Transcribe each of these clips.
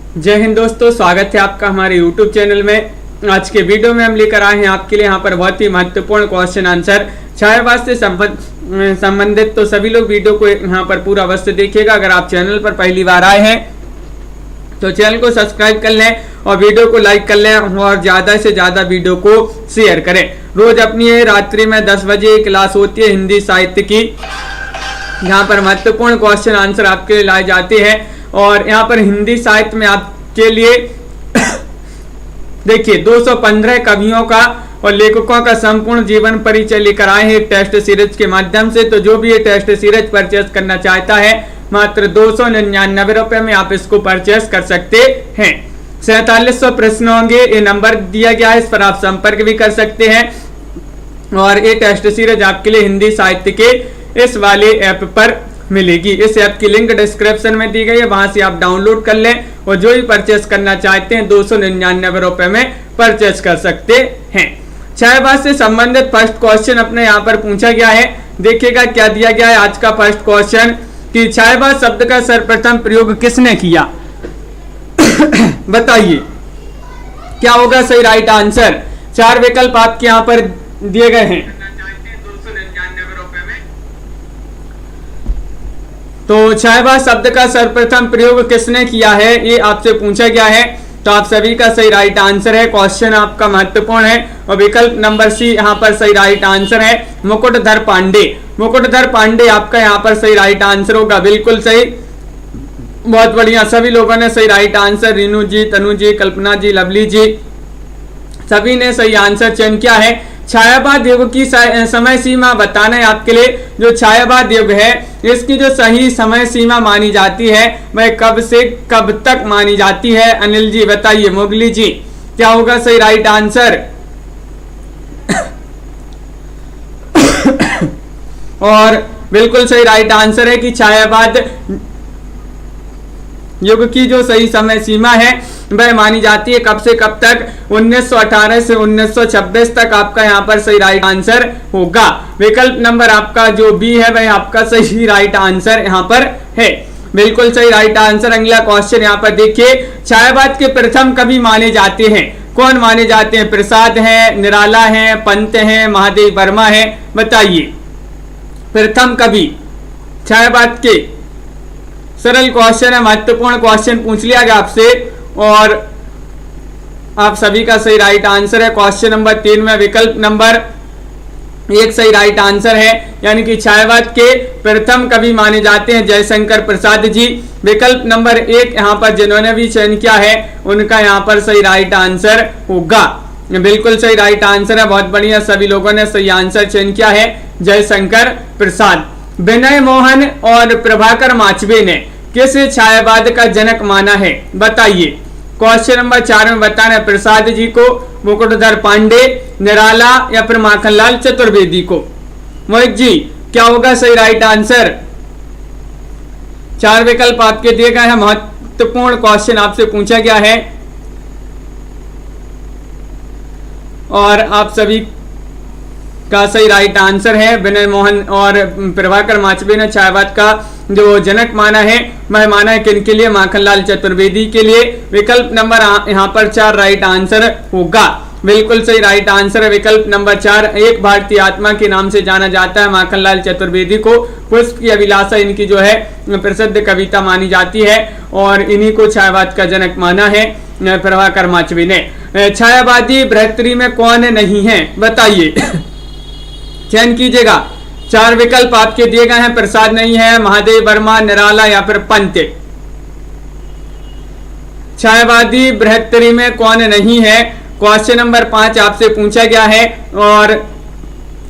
जय हिंद दोस्तों, स्वागत है आपका हमारे YouTube चैनल में। आज के वीडियो में हम लेकर आए हैं आपके लिए यहाँ पर बहुत ही महत्वपूर्ण क्वेश्चन आंसर छायावाद से संबंधित। तो सभी लोग वीडियो को यहाँ पर पूरा अवश्य देखिएगा। अगर आप चैनल पर पहली बार आए हैं तो चैनल को सब्सक्राइब कर लें और वीडियो को लाइक कर लें और ज्यादा से ज्यादा वीडियो को शेयर करें। रोज अपनी रात्रि में 10 बजे क्लास होती है हिंदी साहित्य की, यहाँ पर महत्वपूर्ण क्वेश्चन आंसर आपके लिए लाए जाते हैं। और यहाँ पर हिंदी साहित्य में आपके लिए देखिए 215 कवियों का और लेखकों का संपूर्ण जीवन परिचय लेकर आए हैं टेस्ट सीरीज के माध्यम से। तो जो भी ये टेस्ट सीरीज परचेस करना चाहता है मात्र 299 रुपए में आप इसको परचेस कर सकते हैं। 4700 प्रश्न होंगे, ये नंबर दिया गया है, इस पर आप संपर्क भी कर सकते हैं। और ये टेस्ट सीरीज आपके लिए हिंदी साहित्य के इस वाले ऐप पर मिलेगी। इस ऐप की लिंक डिस्क्रिप्शन में दी गई है, वहां से आप डाउनलोड कर लें और जो भी परचेस करना चाहते हैं 299 रुपए में परचेस कर सकते हैं। छायावाद से संबंधित फर्स्ट क्वेश्चन अपने यहाँ पर पूछा गया है। देखिएगा क्या दिया गया है आज का फर्स्ट क्वेश्चन कि छायावाद शब्द का सर्वप्रथम प्रयोग किसने किया। बताइए क्या होगा सही राइट आंसर। 4 विकल्प आपके यहाँ पर दिए गए हैं। तो छायावाद शब्द का सर्वप्रथम प्रयोग किसने किया है ये आपसे पूछा गया है। तो आप सभी का सही राइट आंसर है। क्वेश्चन आपका महत्वपूर्ण है और विकल्प नंबर सी यहाँ पर सही राइट आंसर है, मुकुटधर पांडे। मुकुटधर पांडे आपका यहाँ पर सही राइट आंसर होगा, बिल्कुल सही, बहुत बढ़िया। सभी लोगों ने सही राइट आंसर, रीनू जी, तनु जी, कल्पना जी, लवली जी, सभी ने सही आंसर चयन किया है। छायावाद युग की समय सीमा बताना है आपके लिए। जो छायावाद युग है इसकी जो सही समय सीमा मानी जाती है वह कब से कब तक मानी जाती है। अनिल जी बताइए, मोगली जी क्या होगा सही राइट आंसर। और बिल्कुल सही राइट आंसर है कि छायावाद युग की जो सही समय सीमा है वह मानी जाती है कब से कब तक, 1918 से 1926 तक आपका यहाँ पर सही राइट आंसर होगा। विकल्प नंबर आपका जो बी है वह आपका सही राइट आंसर यहाँ पर है, बिल्कुल सही राइट आंसर। अगला क्वेश्चन यहाँ पर देखिए, छायावाद के प्रथम कवि माने जाते हैं, कौन माने जाते हैं। प्रसाद है, निराला है, पंत है, महादेव वर्मा है। बताइए प्रथम कवि छायावाद के। सरल क्वेश्चन है, महत्वपूर्ण क्वेश्चन पूछ लिया गया आपसे और आप सभी का सही राइट आंसर है। क्वेश्चन नंबर 3 में विकल्प नंबर 1 सही राइट आंसर है, यानी कि छायावाद के प्रथम कवि माने जाते हैं जयशंकर प्रसाद जी। विकल्प नंबर 1 यहाँ पर जिन्होंने भी चयन किया है उनका यहाँ पर सही राइट आंसर होगा, बिल्कुल सही राइट आंसर है, बहुत बढ़िया। सभी लोगों ने सही आंसर चयन किया है, जयशंकर प्रसाद। विनय मोहन और प्रभाकर माचवे ने किस छायावाद का जनक माना है। बताइए क्वेश्चन नंबर 4 में बताना है, प्रसाद जी को, मुकुटधर पांडे, निराला या फिर माखनलाल चतुर्वेदी को। मोहित जी क्या होगा सही राइट आंसर। 4 विकल्प आपके दिए गए हैं, महत्वपूर्ण क्वेश्चन आपसे पूछा गया है और आप सभी का सही राइट आंसर है। विनय मोहन और प्रभाकर माचवे ने छायावाद का जो जनक माना है वह माना है किनके लिए, माखनलाल चतुर्वेदी के लिए। विकल्प नंबर यहाँ पर 4 राइट आंसर होगा, बिल्कुल सही राइट आंसर है विकल्प नंबर 4। एक भारतीय आत्मा के नाम से जाना जाता है माखनलाल चतुर्वेदी को। पुष्प की अभिलाषा इनकी जो है प्रसिद्ध कविता मानी जाती है और इन्हीं को छायावाद का जनक माना है प्रभाकर माचवे ने। छायावादी बृहत्तरी में कौन नहीं है। बताइए चयन कीजिएगा। 4 विकल्प आपके दिए गए हैं, प्रसाद नहीं है, महादेव वर्मा, निराला या फिर पंत। छायावादी बृहत्तरी में कौन नहीं है, क्वेश्चन नंबर 5 आपसे पूछा गया है और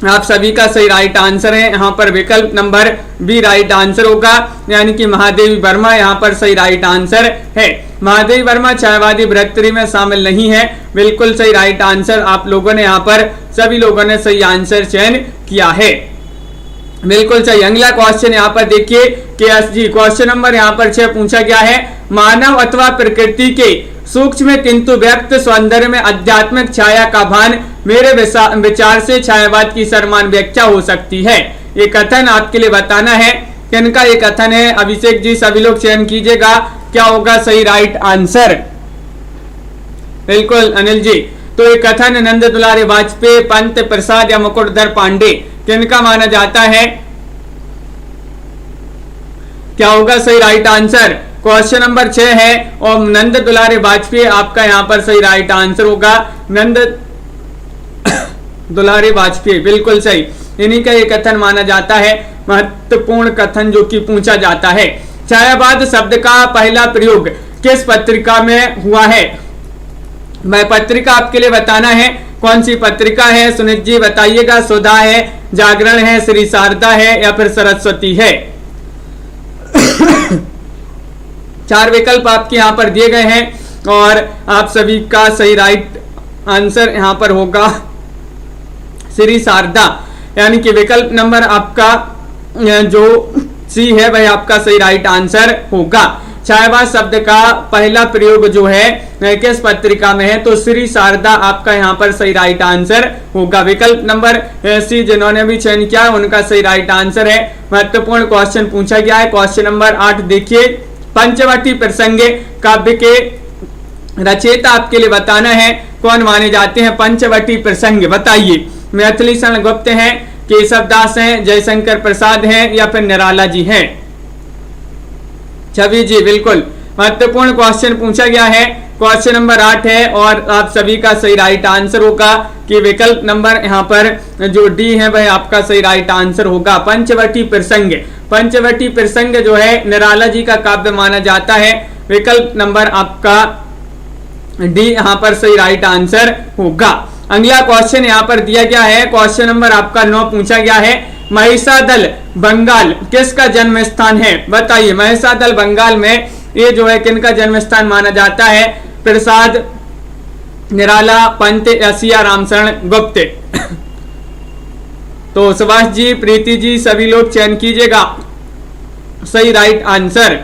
आप सभी का सही राइट आंसर है यहाँ पर विकल्प नंबर बी राइट आंसर होगा, यानी कि महादेव वर्मा यहाँ पर सही राइट आंसर है। महादेव वर्मा छायावादी बृहत्तरी में शामिल नहीं है, बिल्कुल सही राइट आंसर। आप लोगों ने यहाँ पर सभी लोगों ने सही आंसर चयन किया है, बिल्कुल सही। अगला क्वेश्चन यहाँ पर देखिए KS जी, क्वेश्चन नंबर यहाँ पर 6 पूछा गया है, मानव अथवा प्रकृति के सूक्ष्म किंतु व्यक्त सौंदर्य में आध्यात्मिक छाया का भान मेरे विचार से छायावाद की सर्वमान्य व्याख्या हो सकती है। ये कथन आपके लिए बताना है किनका ये कथन है? अभिषेक जी सभी लोग चयन कीजिएगा, क्या होगा सही राइट आंसर? बिल्कुल अनिल जी। तो ये कथन नंद दुलारे वाजपेयी, पंत प्रसाद या मुकुटधर पांडे किनका माना जाता है? क्या होगा सही राइट आंसर? क्वेश्चन नंबर 6 है और नंद दुलारे वाजपेयी आपका यहाँ पर सही राइट आंसर होगा, नंद दुलारे वाजपेयी, बिल्कुल सही। इन्हीं का ये कथन माना जाता है महत्वपूर्ण कथन जो कि पूछा जाता है। छायावाद शब्द का पहला प्रयोग किस पत्रिका में हुआ है? मैं पत्रिका आपके लिए बताना है, कौन सी पत्रिका है सुनीत जी बताइएगा। सुधा है, जागरण है, श्री शारदा है या फिर सरस्वती है? 4 विकल्प आपके यहाँ पर दिए गए हैं और आप सभी का सही राइट आंसर यहाँ पर होगा श्री शारदा, यानी कि विकल्प नंबर आपका जो सी है वह आपका सही राइट आंसर होगा। छायावाद शब्द का पहला प्रयोग जो है किस पत्रिका में है? तो श्री शारदा आपका यहाँ पर सही राइट आंसर होगा। विकल्प नंबर सी जिन्होंने भी चयन किया है उनका सही राइट आंसर है। महत्वपूर्ण क्वेश्चन पूछा गया है। क्वेश्चन नंबर 8 देखिए, पंचवटी प्रसंग काव्य के रचयिता आपके लिए बताना है, कौन माने जाते हैं पंचवटी प्रसंग? बताइए। मैथिली शरण गुप्त हैं, केशव दास हैं, जयशंकर प्रसाद हैं या फिर निराला जी हैं? छवि जी बिल्कुल महत्वपूर्ण क्वेश्चन पूछा गया है। क्वेश्चन नंबर 8 है और आप सभी का सही राइट आंसर होगा कि विकल्प नंबर यहाँ पर जो डी है वह आपका सही राइट आंसर होगा। पंचवटी प्रसंग, पंचवटी प्रसंग जो है निराला जी का काव्य माना जाता है। विकल्प नंबर आपका डी यहाँ पर सही राइट आंसर होगा। अगला क्वेश्चन यहाँ पर दिया गया है, क्वेश्चन नंबर आपका 9 पूछा गया है, महिषादल बंगाल किसका जन्म स्थान है? बताइए। महिषादल बंगाल में ये जो है किनका जन्म स्थान माना जाता है? प्रसाद, निराला, पंत या सिया रामशरण गुप्त? तो सुभाष जी, प्रीति जी सभी लोग चयन कीजिएगा सही राइट आंसर।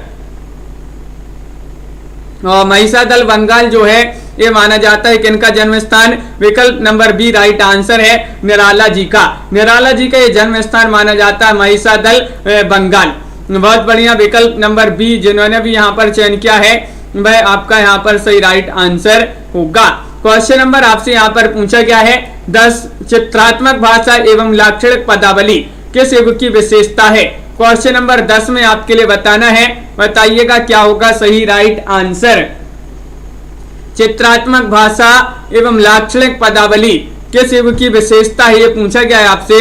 और महिषादल बंगाल जो है ये माना जाता है किनका जन्म स्थान? विकल्प नंबर बी राइट आंसर है निराला जी का। निराला जी का ये जन्म स्थान माना जाता है महिषादल बंगाल। बहुत बढ़िया। विकल्प नंबर बी जिन्होंने भी यहाँ पर चयन किया है वह आपका यहाँ पर सही राइट आंसर होगा। क्वेश्चन नंबर आपसे यहाँ पर पूछा गया है, 10 चित्रात्मक भाषा एवं लाक्षणिक पदावली किस युग की विशेषता है? क्वेश्चन नंबर 10 में आपके लिए बताना है, बताइएगा क्या होगा सही राइट आंसर। चित्रात्मक भाषा एवं लाक्षणिक पदावली किस युग की विशेषता है, ये पूछा गया है आपसे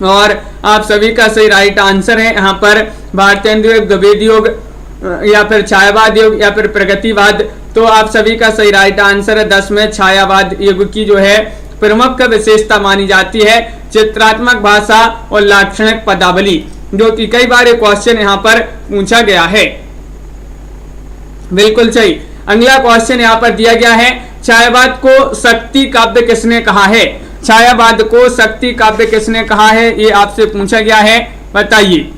और आप सभी का सही राइट आंसर है यहाँ पर भारतेंदु युग, द्विवेदी युग या फिर छायावाद युग या फिर प्रगतिवाद। तो आप सभी का सही राइट आंसर है 10 में छायावाद युग की जो है प्रमुख विशेषता मानी जाती है चित्रात्मक भाषा और लाक्षणिक पदावली, जो कि कई बार क्वेश्चन यहाँ पर पूछा गया है। बिल्कुल सही। अगला क्वेश्चन यहाँ पर दिया गया है, छायावाद को शक्ति काव्य किसने कहा है? छायावाद को शक्ति काव्य किसने कहा है, ये आपसे पूछा गया है, बताइए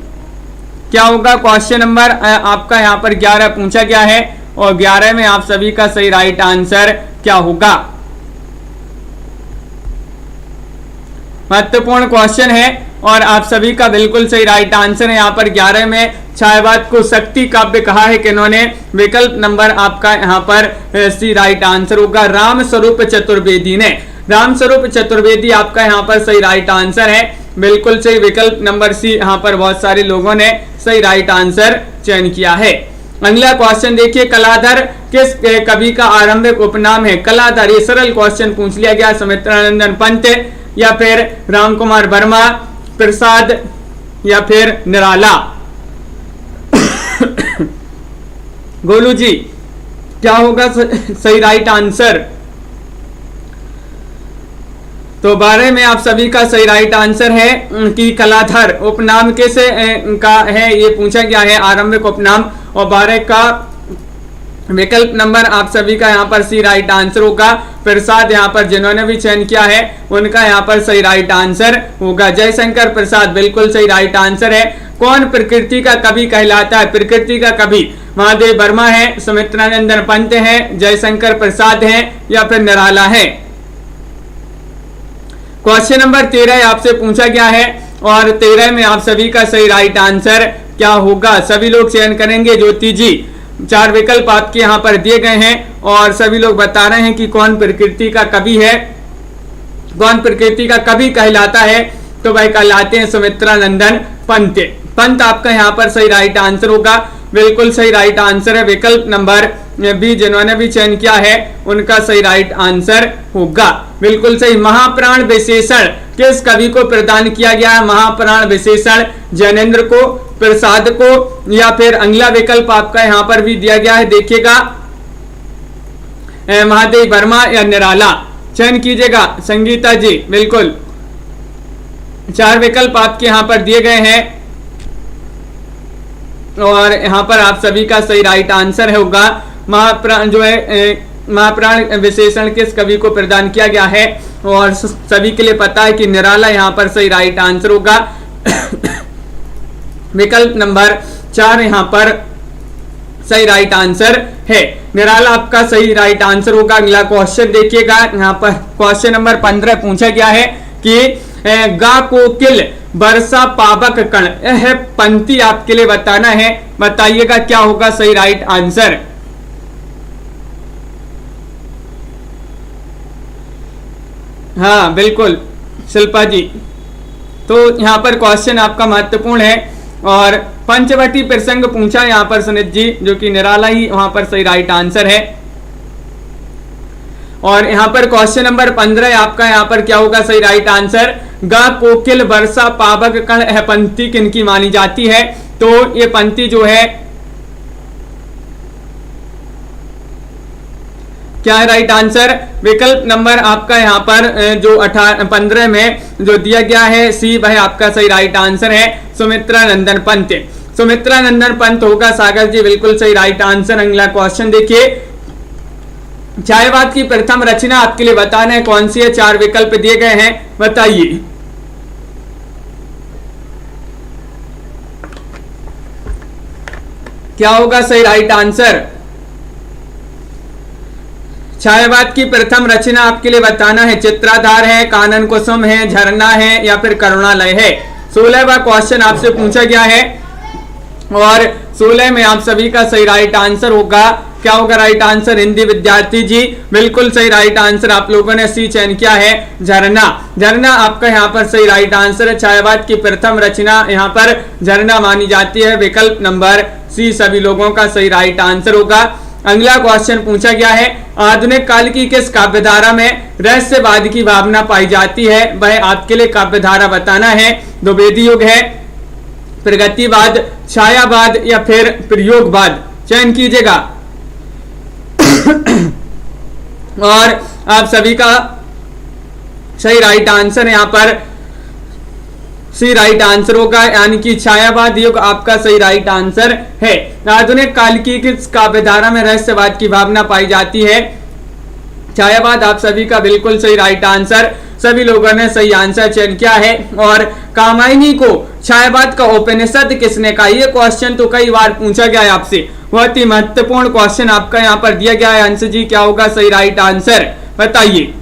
क्या होगा। क्वेश्चन नंबर आपका यहाँ पर 11 पूछा गया है और 11 में आप सभी का सही राइट आंसर क्या होगा। महत्वपूर्ण क्वेश्चन है और आप सभी का बिल्कुल सही राइट आंसर है। यहाँ पर 11 में छायावाद को शक्ति काव्य कहा है किन्होंने? विकल्प नंबर आपका यहाँ पर सी राइट आंसर होगा, राम स्वरूप चतुर्वेदी ने। राम स्वरूप चतुर्वेदी आपका यहाँ पर सही राइट आंसर है, बिल्कुल सही। विकल्प नंबर सी यहाँ पर बहुत सारे लोगों ने सही राइट आंसर चयन किया है। अगला क्वेश्चन देखिए, कलाधर किस कवि का आरंभिक उपनाम है? कलाधर, ये सरल क्वेश्चन पूछ लिया गया। सुमित्रानंदन पंत या फिर राम कुमार वर्मा, प्रसाद या फिर निराला? गोलू जी क्या होगा सही राइट आंसर? तो 12 में आप सभी का सही राइट आंसर है कि कलाधर उपनाम कैसे का है, ये पूछा गया है आरंभिक उपनाम। और 12 का विकल्प नंबर आप सभी का यहाँ पर सी राइट आंसर होगा। प्रसाद यहाँ पर जिन्होंने भी चयन किया है उनका यहाँ पर सही राइट आंसर होगा, जयशंकर प्रसाद, बिल्कुल सही राइट आंसर है। कौन प्रकृति का कवि कहलाता है? प्रकृति का कवि महादेव वर्मा है, सुमित्रानंदन पंत है, जयशंकर प्रसाद है या फिर निराला है? क्वेश्चन नंबर 13 आपसे पूछा गया है, और 13 में आप सभी का सही राइट आंसर क्या होगा, सभी लोग चयन करेंगे। ज्योति जी, 4 विकल्प आपके यहाँ पर दिए गए हैं और सभी लोग बता रहे हैं कि कौन प्रकृति का कवि है, कौन प्रकृति का कवि कहलाता है। तो भाई कहलाते हैं सुमित्रा नंदन पंत। पंत आपका यहाँ पर सही राइट आंसर होगा, बिल्कुल सही राइट आंसर है। विकल्प नंबर बी जिन्होंने भी चयन किया है उनका सही राइट आंसर होगा, बिल्कुल सही। महाप्राण विशेषण किस कवि को प्रदान किया गया है, महाप्राण विशेषण ज्ञानेंद्र को, प्रसाद को, या फिर अगला विकल्प आपका यहाँ पर भी दिया गया है, देखिएगा महादेव वर्मा या निराला, चयन कीजिएगा संगीता जी। बिल्कुल 4 विकल्प आपके यहाँ पर दिए गए हैं और यहाँ पर आप सभी का सही राइट आंसर होगा। महाप्राण जो है महाप्राण विशेषण किस कवि को प्रदान किया गया है और सभी के लिए पता है कि निराला यहाँ पर सही राइट आंसर होगा। विकल्प नंबर 4 यहाँ पर सही राइट आंसर है, निराला आपका सही राइट आंसर होगा। अगला क्वेश्चन देखिएगा, यहाँ पर क्वेश्चन नंबर 15 पूछा गया है कि गा कोकिल बरसा पावक कण, यह पंक्ति आपके लिए बताना है, बताइएगा क्या होगा सही राइट आंसर। हाँ बिल्कुल शिल्पा जी, तो यहाँ पर क्वेश्चन आपका महत्वपूर्ण है और पंचवटी प्रसंग पूछा यहाँ पर सुनीत जी, जो कि निराला ही वहां पर सही राइट आंसर है। और यहाँ पर क्वेश्चन नंबर 15 आपका यहाँ पर क्या होगा सही राइट आंसर। गा कोकिल वर्षा पावक कण, यह पंक्ति किनकी मानी जाती है, तो ये पंक्ति जो है क्या है राइट आंसर। विकल्प नंबर आपका यहाँ पर जो 15 में जो दिया गया है सी, वह आपका सही राइट आंसर है, सुमित्रा नंदन पंत। सुमित्रा नंदन पंत होगा सागर जी, बिल्कुल सही राइट आंसर। अगला क्वेश्चन देखिए, छायावाद की प्रथम रचना आपके लिए बताना है कौन सी है, 4 विकल्प दिए गए हैं, बताइए। क्या होगा सही राइट आंसर। छायावाद की प्रथम रचना आपके लिए बताना है, चित्राधार है, कानन कुसुम है, झरना है, या फिर करुणालय है। 16वां क्वेश्चन आपसे पूछा गया है और 16 में आप सभी का सही राइट आंसर होगा, क्या होगा राइट आंसर हिंदी विद्यार्थी जी, बिल्कुल सही राइट आंसर आप लोगों ने सी चयन किया है, झरना। झरना आपका यहाँ पर सही राइट आंसर है, छायावाद की प्रथम रचना यहाँ पर झरना मानी जाती है, विकल्प नंबर सी सभी लोगों का सही राइट आंसर होगा। अगला क्वेश्चन पूछा गया है, आधुनिक काल की किस काव्यधारा में रहस्यवाद की भावना पाई जाती है, वह आपके लिए काव्यधारा बताना है। द्विवेदी युग है, प्रगतिवाद, छायावाद, या फिर प्रयोगवाद, चयन कीजिएगा। और आप सभी का सही राइट आंसर यहाँ पर सी राइट आंसर होगा, यानी कि छायावाद युग आपका सही राइट आंसर है। आधुनिक काल की किस काव्यधारा में रहस्यवाद की भावना पाई जाती है, छायावाद आप सभी का बिल्कुल सही राइट आंसर, सभी लोगों ने सही आंसर चयन किया है। और कामायनी को छायावाद का उपनिषद किसने कहा, ये क्वेश्चन तो कई बार पूछा गया है आपसे, बहुत ही महत्वपूर्ण क्वेश्चन आपका यहाँ पर दिया गया है। अंश जी क्या होगा सही राइट आंसर, बताइए।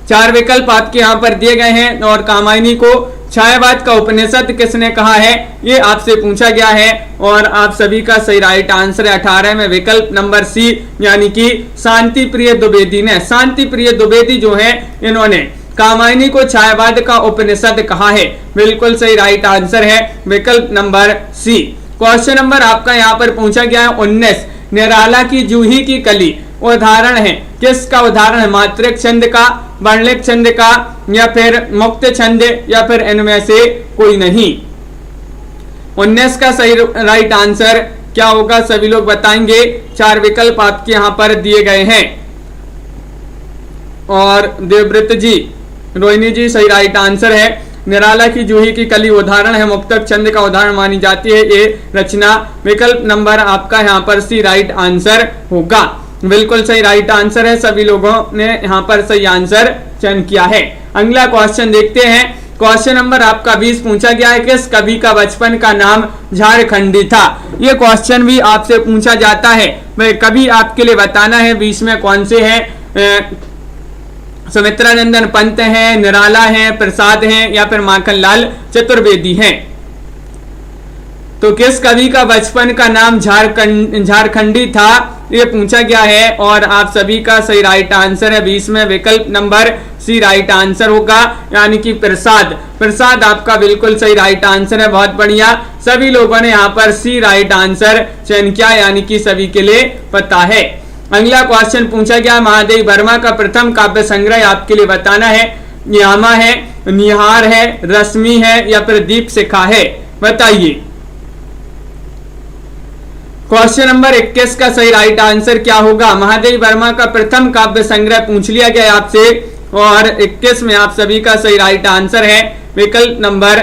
4 विकल्प आपके यहाँ पर दिए गए हैं और कामायनी को छायावाद का उपनिषद किसने कहा है, ये आपसे पूछा गया है और आप सभी का सही राइट आंसर है 18 में विकल्प नंबर सी, यानी कि शांति प्रिय द्विवेदी ने। शांति प्रिय द्विवेदी जो है इन्होंने कामायनी को छायावाद का उपनिषद कहा है, बिल्कुल सही राइट आंसर है, विकल्प नंबर सी। क्वेश्चन नंबर आपका यहाँ पर पूछा गया है 19, निराला की जूही की कली उदाहरण है, किसका उदाहरण है, मात्रिक छंद का, वर्णिक छंद का, या फिर मुक्त छंद, या फिर इनमें से कोई नहीं। 19 का सही राइट आंसर क्या होगा सभी लोग बताएंगे। 4 विकल्प आपके यहाँ पर दिए गए हैं और देवव्रत जी, रोहिणी जी सही राइट आंसर है। निराला की जूही की कली उदाहरण है, मुक्तक छंद का उदाहरण मानी जाती है ये रचना, विकल्प नंबर आपका यहाँ पर सी राइट आंसर होगा, बिल्कुल सही राइट आंसर है, सभी लोगों ने यहाँ पर सही आंसर चयन किया है। अगला क्वेश्चन देखते हैं, क्वेश्चन नंबर आपका 20 पूछा गया है, किस कवि का बचपन का नाम झारखंडी था। ये क्वेश्चन भी आपसे पूछा जाता है, वह कवि आपके लिए बताना है 20 में कौन से हैं। सुमित्रा नंदन पंत हैं, निराला हैं, प्रसाद हैं या फिर माखनलाल चतुर्वेदी हैं। तो किस कवि का बचपन का नाम झारखंडी था, ये पूछा गया है और आप सभी का सही राइट आंसर है 20 में विकल्प नंबर सी राइट आंसर होगा, यानी कि प्रसाद। प्रसाद आपका बिल्कुल सही राइट आंसर है, बहुत बढ़िया। सभी लोगों ने यहाँ पर सी राइट आंसर चयन किया, यानी कि सभी के लिए पता है। अगला क्वेश्चन पूछा गया, महादेव वर्मा का प्रथम काव्य संग्रह आपके लिए बताना है। यामा है, निहार है, रश्मि है या फिर दीप शिखा है, बताइए। क्वेश्चन नंबर 21 का सही राइट आंसर क्या होगा? महादेव वर्मा का प्रथम काव्य संग्रह पूछ लिया गया आपसे और 21 में आप सभी का सही राइट आंसर है विकल्प नंबर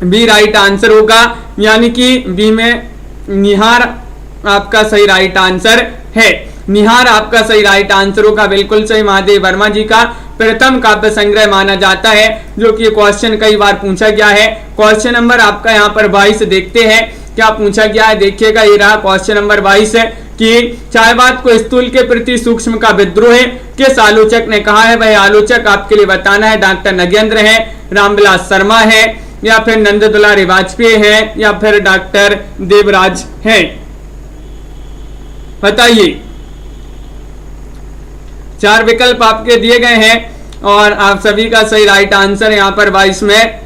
बी राइट आंसर होगा, यानी कि बी में निहार आपका सही राइट आंसर है। निहार आपका सही राइट आंसर होगा, बिल्कुल सही। महादेव वर्मा जी का प्रथम काव्य संग्रह माना जाता है, जो कि क्वेश्चन कई बार पूछा गया है। क्वेश्चन नंबर आपका यहाँ पर 22 देखते हैं क्या पूछा गया है, देखिएगा। ये रहा क्वेश्चन नंबर 22 है कि चायवाद को स्थूल के प्रति सूक्ष्म का विद्रोह किस आलोचक ने कहा है? वह आलोचक आपके लिए बताना है। डॉक्टर नगेंद्र है, रामविलास शर्मा है या फिर नंद दुलारी वाजपेयी है या फिर डॉक्टर देवराज है, बताइए। 4 विकल्प आपके दिए गए हैं और आप सभी का सही राइट आंसर यहाँ पर 22 में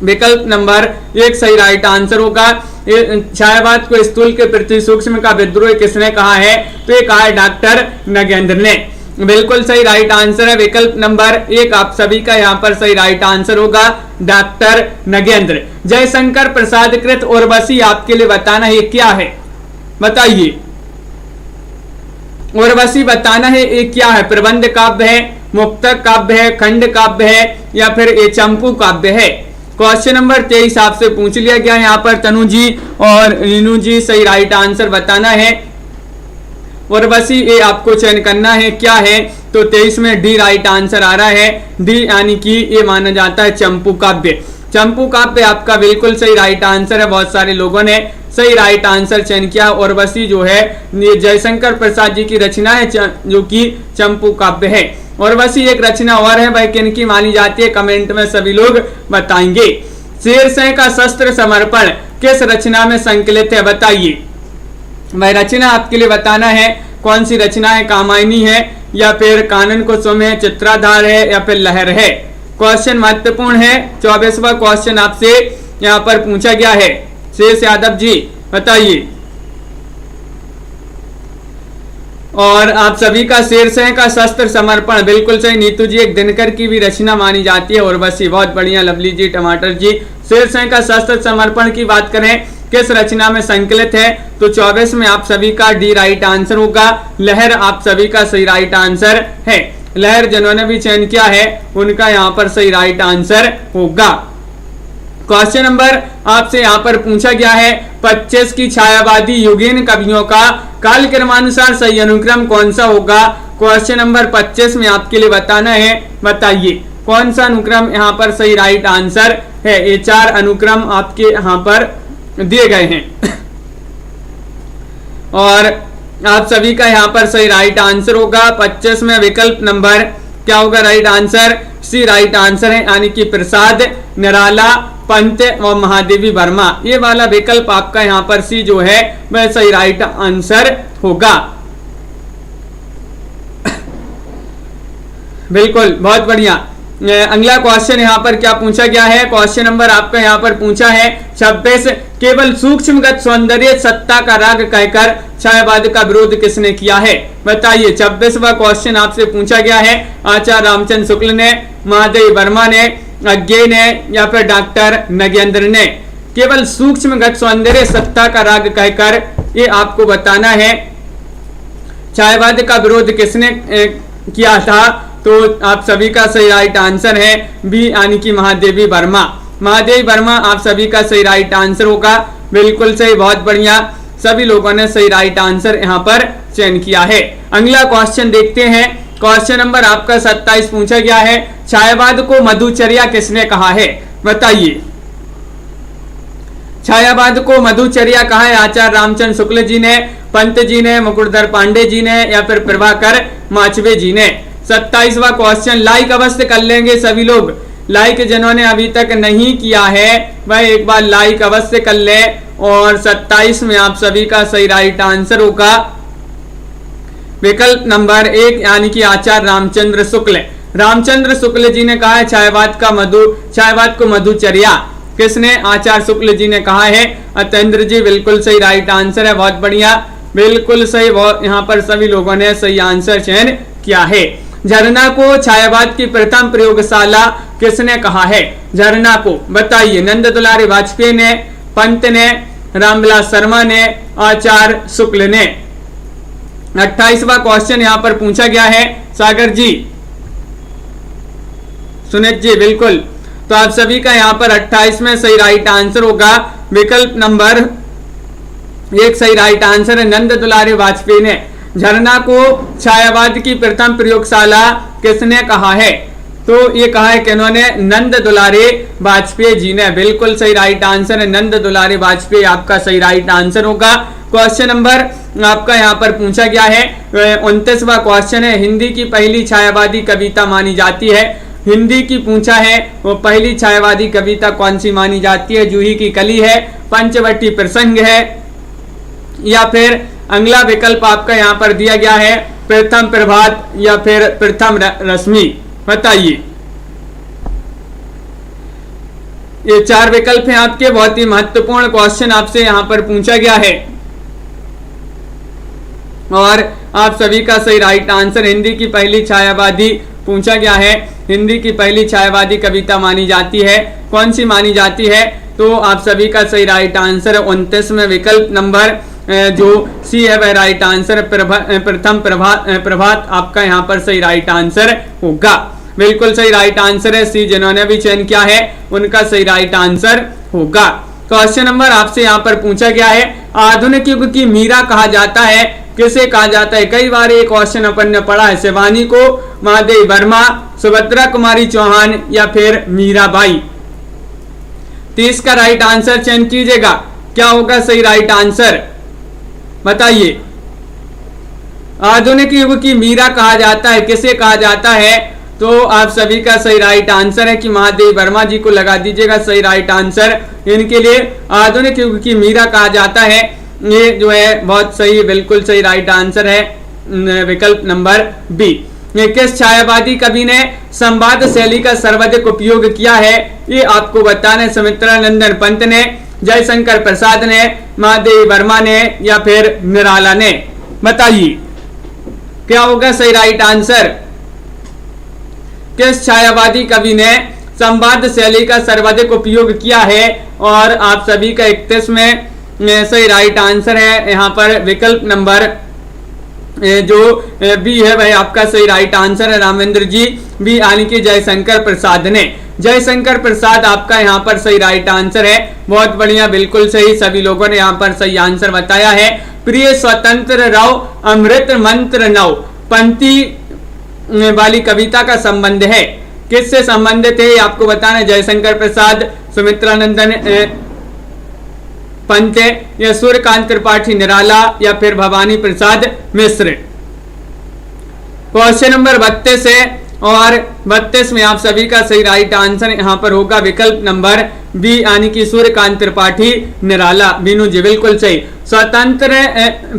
विकल्प नंबर 1 सही राइट आंसर होगा। छायावाद को स्थूल के प्रति सूक्ष्म का विद्रोह किसने कहा है? तो ये कहा है डॉक्टर नगेंद्र ने। बिल्कुल सही राइट आंसर है विकल्प नंबर 1 आप सभी का यहाँ पर सही राइट आंसर होगा, डॉक्टर नगेंद्र। जयशंकर प्रसाद कृत उर्वशी आपके लिए बताना है क्या है, बताइए। उर्वशी बताना है ये क्या है? प्रबंध काव्य है, मुक्तक काव्य है, खंड काव्य है या फिर ये चंपू काव्य है? क्वेश्चन नंबर 23 आपसे पूछ लिया गया यहाँ पर तनु जी और रीनू जी सही राइट आंसर बताना है। उर्वशी ये आपको चयन करना है क्या है? तो 23 में डी राइट आंसर आ रहा है, डी यानी कि ये माना जाता है चंपू काव्य। चंपू काव्य आपका बिल्कुल सही राइट आंसर है, बहुत सारे लोगों ने सही राइट आंसर चयन किया। उर्वशी जो है ये जयशंकर प्रसाद जी की रचना है जो कि चंपू काव्य है। उर्वशी एक रचना और है, वह किनकी मानी जाती है? कमेंट में सभी लोग बताएंगे। शेरशाह का शस्त्र समर्पण किस रचना में संकलित है, बताइए। वह रचना आपके लिए बताना है कौन सी रचना है, कामायनी है या फिर कानन कुसुम है, चित्राधार है या फिर लहर है? क्वेश्चन महत्वपूर्ण है, 24वां क्वेश्चन आपसे यहाँ पर पूछा गया है। शेष यादव जी बताइए। और आप सभी का शेरशाह का शस्त्र समर्पण बिल्कुल सही। नीतू जी एक दिनकर की भी रचना मानी जाती है। उर्वशी बहुत बढ़िया। लवली जी, टमाटर जी, शेरशाह का शस्त्र समर्पण की बात करें किस रचना में संकलित है? तो 24 में आप सभी का डी राइट आंसर होगा। लहर आप सभी का सही राइट आंसर है। लहर जिन्होंने भी चयन किया है उनका यहाँ पर सही राइट आंसर होगा। क्वेश्चन नंबर आपसे यहाँ पर पूछा गया है 25 की छायावादी युगीन कवियों का कालक्रमानुसार सही अनुक्रम कौन सा होगा? क्वेश्चन नंबर 25 में आपके लिए बताना है, बताइए कौन सा अनुक्रम यहाँ पर सही राइट आंसर है। ये 4 अनुक्रम आपके यहाँ पर दिए गए हैं और आप सभी का यहाँ पर सही राइट आंसर होगा। 25 में विकल्प नंबर क्या होगा? Right answer C right answer है, यानी कि प्रसाद, निराला, पंत और महादेवी वर्मा। ये वाला विकल्प आपका यहाँ पर सी जो है वह सही राइट आंसर होगा। बिल्कुल, बहुत बढ़िया। अगला क्वेश्चन यहाँ पर क्या पूछा गया है? क्वेश्चन नंबर आपका यहाँ पर पूछा है 26 केवल सूक्ष्मगत सौंदर्य सत्ता का राग कहकर छायावाद का विरोध किसने किया है? बताइए। 26वां क्वेश्चन आपसे पूछा गया है। आचार्य रामचंद्र शुक्ल ने, महादेवी वर्मा ने, अज्ञे ने या फिर डॉक्टर नगेंद्र ने? केवल सूक्ष्मगत सौंदर्य सत्ता का राग कहकर ये आपको बताना है छायावाद का विरोध किसने किया था? तो आप सभी का सही राइट आंसर है बी, यानी कि महादेवी वर्मा। महादेवी वर्मा आप सभी का सही राइट आंसर होगा। बिल्कुल सही, बहुत बढ़िया। सभी लोगों ने सही राइट आंसर यहाँ पर चयन किया है। अगला क्वेश्चन देखते हैं। क्वेश्चन नंबर आपका 27 पूछा गया है छायावाद को मधुचर्या किसने कहा है? बताइए। छायावाद को मधुचर्या कहा है आचार्य रामचंद्र शुक्ल जी ने, पंत जी ने, मुकुटधर पांडे जी ने या फिर प्रभाकर माचवे जी ने। 27वां क्वेश्चन, लाइक अवश्य कर लेंगे सभी लोग, लाइक जिन्होंने अभी तक नहीं किया है वह एक बार लाइक अवश्य कर ले। और 27 में आप सभी का सही राइट आंसर होगा विकल्प नंबर 1 यानी कि आचार्य रामचंद्र शुक्ल। रामचंद्र शुक्ल जी ने कहा है छायावाद को मधुचर्या। किसने? आचार्य शुक्ल जी ने कहा है। अतेंद्र जी बिल्कुल सही राइट आंसर है, बहुत बढ़िया, बिल्कुल सही। यहाँ पर सभी लोगों ने सही आंसर चयन किया है। झरना को छायावाद की प्रथम प्रयोगशाला किसने कहा है? झरना को बताइए। नंद दुलारी वाजपेयी ने, पंत ने, रामविलास शर्मा ने, आचार्य शुक्ल ने। 28वां क्वेश्चन यहाँ पर पूछा गया है। सागर जी, सुनीत जी, बिल्कुल। तो आप सभी का यहाँ पर 28 में सही राइट आंसर होगा विकल्प नंबर 1 सही राइट आंसर है। नंद दुलारी वाजपेयी ने झरना को छायावाद की प्रथम प्रयोगशाला किसने कहा है? तो ये कहा है किन्होंने? नंद दुलारी वाजपेयी जी ने। बिल्कुल सही राइट आंसर है, नंद दुलारी वाजपेयी आपका सही राइट आंसर होगा। क्वेश्चन नंबर आपका यहाँ पर पूछा गया है 29वां क्वेश्चन है। हिंदी की पहली छायावादी कविता मानी जाती है। हिंदी की पूछा है, वो पहली छायावादी कविता कौन सी मानी जाती है? जूही की कली है, पंचवटी प्रसंग है, या फिर अगला विकल्प आपका यहाँ पर दिया गया है प्रथम प्रभात या फिर प्रथम रश्मि। बताइए। ये 4 विकल्प हैं आपके। बहुत ही महत्वपूर्ण क्वेश्चन आपसे यहाँ पर पूछा गया है और आप सभी का सही राइट आंसर हिंदी की पहली छायावादी पूछा गया है। हिंदी की पहली छायावादी कविता मानी जाती है, कौन सी मानी जाती है? तो आप सभी का सही राइट आंसर 29 में विकल्प नंबर जो सी है वह राइट आंसर प्रथम प्रभात आपका यहाँ पर सही राइट आंसर होगा। बिल्कुल सही राइट आंसर है सी। जिन्होंने भी चयन किया है उनका सही राइट आंसर होगा। क्वेश्चन नंबर आपसे यहाँ पर पूछा गया है, आधुनिक युग की मीरा कहा जाता है, किसे कहा जाता है? कई बार ये क्वेश्चन अपन ने पढ़ा है। शिवानी को, महादेवी वर्मा, सुभद्रा कुमारी चौहान या फिर मीराबाई। 30 का राइट आंसर चयन कीजिएगा। क्या होगा सही राइट आंसर? बताइए। आधुनिक युग की मीरा कहा जाता है, किसे कहा जाता है? तो आप सभी का सही राइट आंसर है कि महादेवी वर्मा जी को लगा दीजिएगा सही राइट आंसर। इनके लिए आधुनिक युग की मीरा कहा जाता है। ये जो है बहुत सही, बिल्कुल सही राइट आंसर है विकल्प नंबर बी। किस छायावादी कवि ने संवाद शैली का सर्वाधिक उपयोग किया है? ये आपको बताना है। सुमित्रा नंदन पंत ने, जयशंकर प्रसाद ने, महादेवी वर्मा ने या फिर निराला ने। बताइए क्या होगा सही राइट आंसर? किस छायावादी कवि ने संवाद शैली का सर्वाधिक उपयोग किया है? और आप सभी का 31 में सही राइट आंसर है यहाँ पर विकल्प नंबर जो बी है वह आपका सही राइट आंसर है। रामेंद्र जी बी यानी कि जयशंकर प्रसाद ने। जयशंकर प्रसाद आपका यहाँ पर सही राइट आंसर है। बहुत बढ़िया, बिल्कुल सही। सभी लोगों ने यहाँ पर सही आंसर बताया है। प्रिय स्वतंत्र राव अमृत मंत्र नव पंक्ति वाली कविता का संबंध है, किससे संबंधित है? आपको बताना है। जयशंकर प्रसाद, सुमित्रानंदन पंत या सूर्यकांत त्रिपाठी निराला या फिर भवानी प्रसाद मिश्र। क्वेश्चन नंबर 32 है और 32 में आप सभी का सही राइट आंसर यहाँ पर होगा विकल्प नंबर बी यानी कि सूर्यकांत त्रिपाठी निराला। बीनू जी बिल्कुल सही।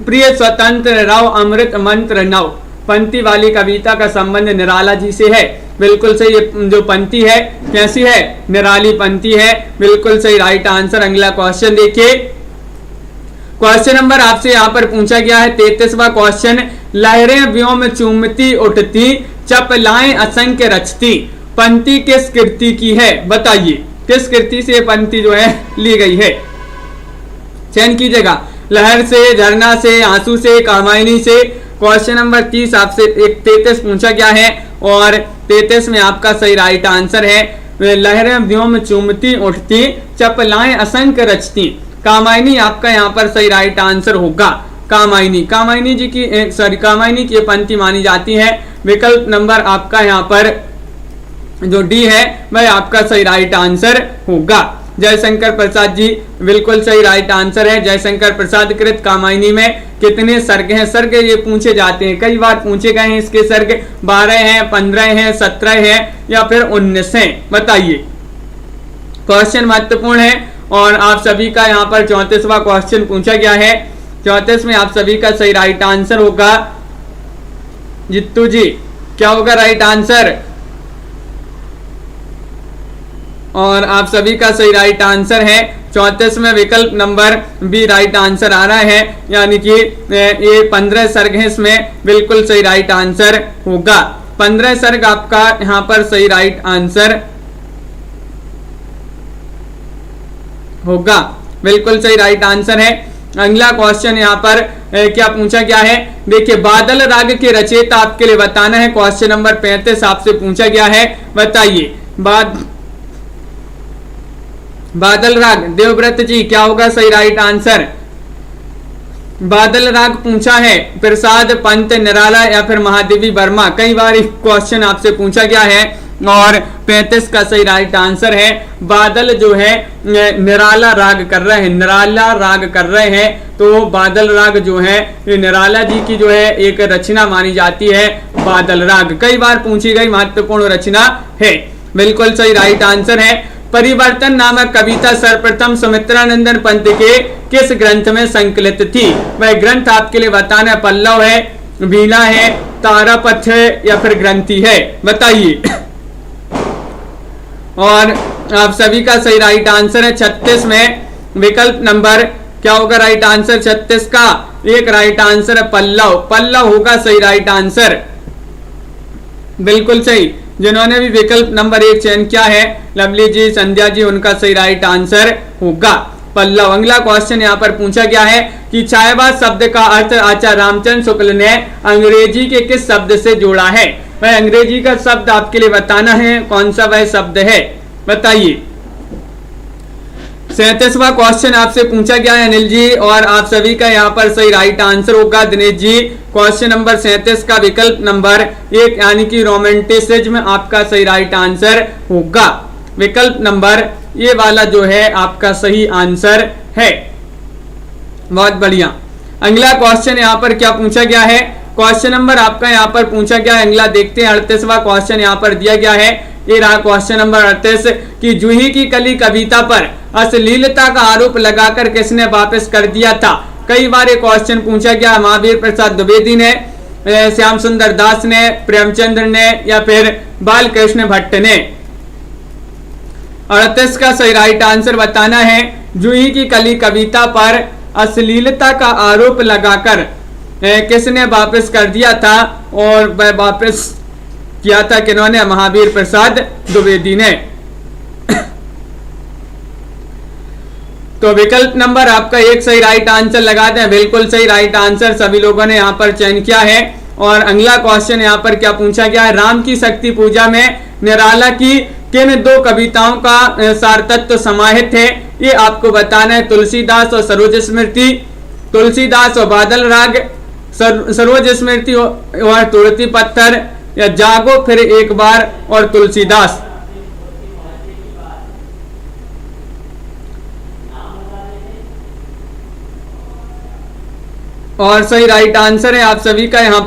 प्रिय स्वतंत्र राव अमृत मंत्र नव पंक्ति वाली कविता का संबंध निराला जी से है। बिल्कुल सही। ये जो पंक्ति है कैसी है? निराली पंक्ति है। बिल्कुल सही राइट आंसर। अगला क्वेश्चन देखिए। क्वेश्चन नंबर आपसे यहाँ पर पूछा गया है 33वां क्वेश्चन, लहरें व्योम चूमती उठती चपलाएं असंख्य रचती पंक्ति किस कृति की है? बताइए किस कृति से पंक्ति जो है ली गई है? चयन कीजिएगा। लहर से, झरना से, आंसू से, कामायनी से। क्वेश्चन नंबर 30 आपसे 33 पूछा गया है और 33 में आपका सही राइट आंसर है लहरें व्योम चूमती उठती चपलाएं असंख्य रचती। कामायनी आपका यहाँ पर सही राइट आंसर होगा। कामायनी जी की कामायनी की पंक्ति मानी जाती है। विकल्प नंबर आपका यहाँ पर जो डी है वह आपका सही राइट आंसर होगा। जयशंकर प्रसाद जी, बिल्कुल सही राइट आंसर है। जयशंकर प्रसाद कृत कामायनी में कितने सर्ग हैं? सर्ग ये पूछे जाते हैं, कई बार पूछे गए हैं इसके सर्ग। 12 हैं, 15 हैं, 17 हैं या फिर 19 हैं, बताइए। क्वेश्चन महत्वपूर्ण है और आप सभी का यहाँ पर 34वां क्वेश्चन पूछा गया है। 34 में आप सभी का सही राइट आंसर होगा जित्तू जी, क्या होगा राइट आंसर? और आप सभी का सही राइट आंसर है 34 में विकल्प नंबर बी राइट आंसर आ रहा है, यानी कि ये 15 सर्ग है, इसमें बिल्कुल सही राइट आंसर होगा। 15 सर्ग आपका यहाँ पर सही राइट आंसर होगा, बिल्कुल सही राइट आंसर है। अगला क्वेश्चन यहाँ पर क्या पूछा गया है? देखिए, बादल राग के रचयिता आपके लिए बताना है। क्वेश्चन नंबर 35 आपसे पूछा गया है, बताइए। बादल राग, देवव्रत जी, क्या होगा सही राइट आंसर? बादल राग पूछा है, प्रसाद पंत निराला या फिर महादेवी वर्मा। कई बार क्वेश्चन आपसे पूछा गया है और 35 का सही राइट आंसर है बादल जो है निराला राग कर रहे हैं, निराला राग कर रहे हैं। तो बादल राग जो है ये निराला जी की जो है एक रचना मानी जाती है, बादल राग कई बार पूछी गई महत्वपूर्ण रचना है, बिल्कुल सही राइट आंसर है। परिवर्तन नामक कविता सर्वप्रथम सुमित्रानंदन पंत के किस ग्रंथ में संकलित थी? वह ग्रंथ आपके लिए बताना है, पल्लव है, वीणा है, तारापथ है या फिर ग्रंथि है, बताइए। और आप सभी का सही राइट आंसर है 36 में विकल्प नंबर क्या होगा राइट आंसर? 36 का एक राइट आंसर है पल्लव, पल्लव होगा सही राइट आंसर, बिल्कुल सही। जिन्होंने भी विकल्प नंबर 1 चयन किया है, लवली जी, संध्या जी, उनका सही राइट आंसर होगा पल्लव। अगला क्वेश्चन यहाँ पर पूछा गया है कि छायावाद शब्द का अर्थ आचार्य रामचंद्र शुक्ल ने अंग्रेजी के किस शब्द से जोड़ा है? वह अंग्रेजी का शब्द आपके लिए बताना है, कौन सा वह शब्द है, बताइए। 37वां क्वेश्चन आपसे पूछा गया है अनिल जी, और आप सभी का यहाँ पर सही राइट आंसर होगा दिनेश जी। क्वेश्चन नंबर 37 का विकल्प नंबर 1 यानी कि रोमांटिसिज्म आपका सही राइट आंसर होगा, विकल्प नंबर ये वाला जो है आपका सही आंसर है, बहुत बढ़िया। अगला क्वेश्चन यहाँ पर क्या पूछा गया है? क्वेश्चन नंबर आपका यहाँ पर पूछा गया है, अगला देखते हैं। 38वां क्वेश्चन यहाँ पर दिया गया है, ये रहा क्वेश्चन नंबर 38 कि जूही की कली कविता पर अश्लीलता का आरोप लगाकर किसने वापस कर दिया था? कई बार ये क्वेश्चन पूछा गया, महावीर प्रसाद द्विवेदी ने, श्याम सुंदर दास ने, प्रेमचंद्र ने या फिर बालकृष्ण भट्ट ने। 38 का सही राइट आंसर बताना है। जूही की कली कविता पर अश्लीलता का आरोप लगाकर किसने वापस कर दिया था? और वह वापस किया था किन्होंने? महावीर प्रसाद द्विवेदी ने। तो विकल्प नंबर आपका 1 सही राइट आंसर लगा दें, बिल्कुल सही राइट आंसर सभी लोगों ने यहाँ पर चयन किया है। और अगला क्वेश्चन यहाँ पर क्या पूछा गया है? राम की शक्ति पूजा में निराला की किन 2 कविताओं का सारतत्व समाहित है? ये आपको बताना है। तुलसीदास और सरोज स्मृति, तुलसीदास और बादल राग, सरोज स्मृति और तुलसी पत्थर, या जागो फिर एक बार और तुलसीदास। और सही राइट आंसर है आप सभी का यहाँ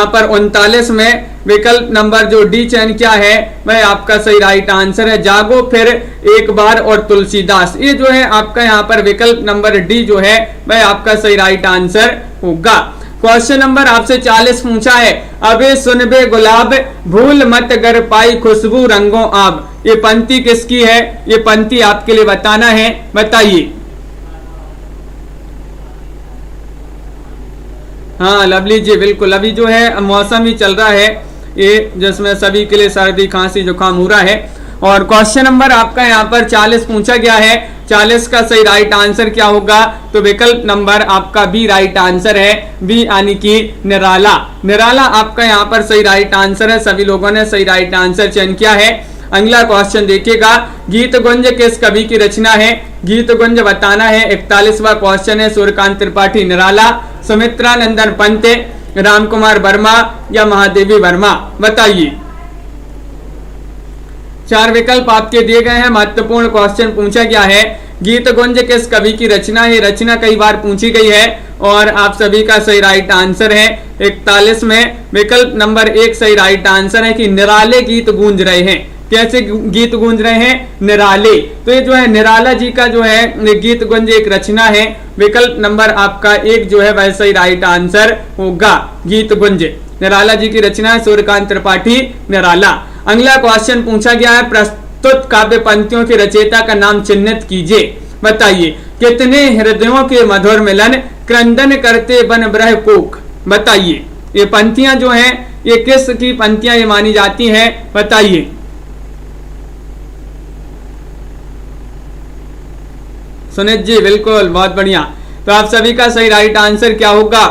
पर 39 में विकल्प नंबर जो डी चयन किया है वह आपका सही राइट आंसर है, जागो फिर एक बार और तुलसीदास। ये जो है आपका यहाँ पर विकल्प नंबर डी जो है वह आपका सही राइट आंसर होगा। क्वेश्चन नंबर आपसे 40 पूछा है, अबे सुनबे गुलाब भूल मत गर पाई खुशबू रंगों आब। ये पंक्ति किसकी है? ये पंक्ति आपके लिए बताना है, बताइए। हाँ लवली जी, बिल्कुल। अभी जो है मौसम ही चल रहा है ये, जिसमें सभी के लिए सर्दी खांसी जुकाम हो रहा है। और क्वेश्चन नंबर आपका यहाँ पर 40 पूछा गया है, 40 का सही राइट आंसर क्या होगा? तो विकल्प नंबर आपका बी राइट आंसर है, बी यानी कि निराला। निराला आपका यहाँ पर सही राइट आंसर है, सभी लोगों ने सही राइट आंसर चयन किया है। अगला क्वेश्चन देखिएगा, गीत गुंज किस कवि की रचना है? गीत गुंज बताना है। 41वां क्वेश्चन है, सूर्यकांत त्रिपाठी निराला, सुमित्रानंदन पंत, रामकुमार वर्मा या महादेवी वर्मा, बताइए। चार विकल्प आपके दिए गए हैं। महत्वपूर्ण क्वेश्चन पूछा गया है, गीत गुंज किस कवि की रचना है? रचना कई बार पूछी गई है और आप सभी का सही राइट आंसर है 41 में विकल्प नंबर 1 सही राइट आंसर है कि निराले गीत गूंज रहे हैं। कैसे गीत गूंज रहे हैं? निराले। तो ये जो है निराला जी का जो है गीत गुंज एक रचना है। विकल्प नंबर आपका 1 जो है वह सही राइट आंसर होगा, गीत गुंज निराला जी की रचना है, सूर्यकांत त्रिपाठी निराला। अगला क्वेश्चन पूछा गया है, प्रस्तुत काव्य पंक्तियों के रचयिता का नाम चिन्हित कीजिए। बताइए, कितने हृदयों के मधुर मिलन क्रंदन करते बन ब्रह कोक। बताइए ये पंक्तियां जो हैं ये किस की पंक्तियां ये मानी जाती हैं? बताइए। सुनीत जी बिल्कुल, बहुत बढ़िया। तो आप सभी का सही राइट आंसर क्या होगा?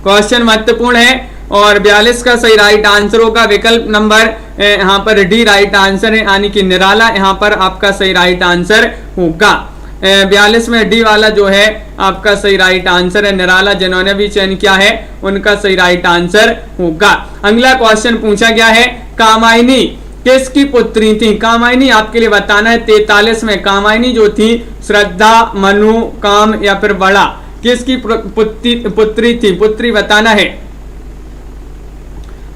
क्वेश्चन महत्वपूर्ण है और 42 का सही राइट आंसर होगा विकल्प नंबर यहाँ पर डी राइट आंसर है, यानी कि निराला यहाँ पर आपका सही राइट आंसर होगा। 42 में डी वाला जो है आपका सही राइट आंसर है। निराला जिन्होंने भी चयन किया है उनका सही राइट आंसर होगा। अगला क्वेश्चन पूछा गया है, कामायनी किसकी पुत्री थी? कामायनी आपके लिए बताना है 43 में। कामायनी जो थी श्रद्धा, मनु, काम या फिर बड़ा, किसकी पुत्री थी? पुत्री बताना है।